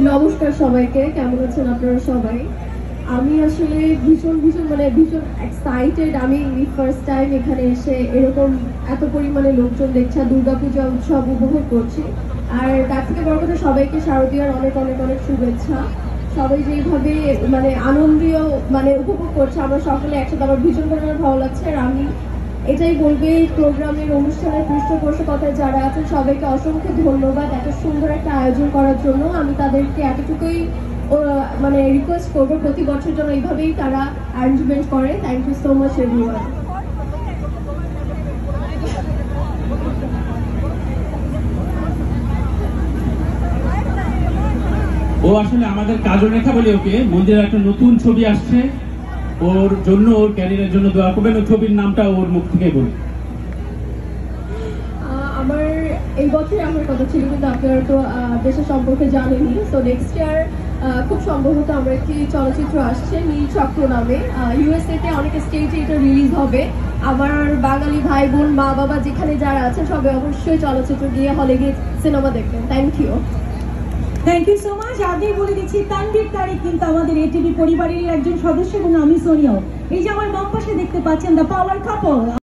নমস্কার সবাইকে, কেমন আছেন আপনারা সবাই? আমি আসলে ভীষণ এক্সাইটেড। আমি ফার্স্ট টাইম এখানে এসে এরকম এত পরিমাণে লোকজন দেখছে, দুর্গাপূজা উৎসব উপভোগ করছি। আর তার থেকে বড় কথা, সবাইকে শারদীয়ার অনেক অনেক অনেক শুভেচ্ছা। সবাই যেইভাবে আনন্দীয় উপভোগ করছে, আমরা সকলে একসাথে, আমার ভীষণ পরিমাণে ভালো লাগছে। আর আমি এটাই বলবো, এই প্রোগ্রামের অনুষ্ঠানের পৃষ্ঠপোষকতায় যারা আছেন সবাইকে অসংখ্য ধন্যবাদ এত সুন্দর একটা আয়োজন করার জন্য। আমি তাদেরকে এতটুকুই রিকোয়েস্ট করবো, প্রতি বছর যেন এইভাবেই তারা অ্যারেঞ্জমেন্ট করে। Thank you so much everyone. ও আসলে আমাদের কাজল রেখা বলে ওকে, মন্দিরের একটা নতুন ছবি আসছে, ওর জন্য, ওর ক্যারিয়ারের জন্য দোয়া করবেন। ওই ছবির নামটা ওর মুখ থেকে বলুন। আমার এই বছরই আমার কথা ছিল, কিন্তু আপনারা তো দেশের সম্পর্কে জানেনি। সো নেক্সট ইয়ার খুব সম্ভবত আমরা একটি চলচ্চিত্র আসছে নীল চক্র নামে। ইউএসএ তে অনেক স্টেজে এটা রিলিজ হবে। আমার বাঙালি ভাই বোন, মা বাবা যেখানে যারা আছে সবাই অবশ্যই চলচ্চিত্র গিয়ে হলে গিয়ে সিনেমা দেখবেন। Thank you so much. আগেই বলে দিচ্ছি, তানভীর তারিক কিন্তু আমাদের এটিভি পরিবারের একজন সদস্য এবং আমি সোনিয়াও। এই যে আমার বাম পাশে দেখতে পাচ্ছেন, দ্য পাওয়ার কাপল।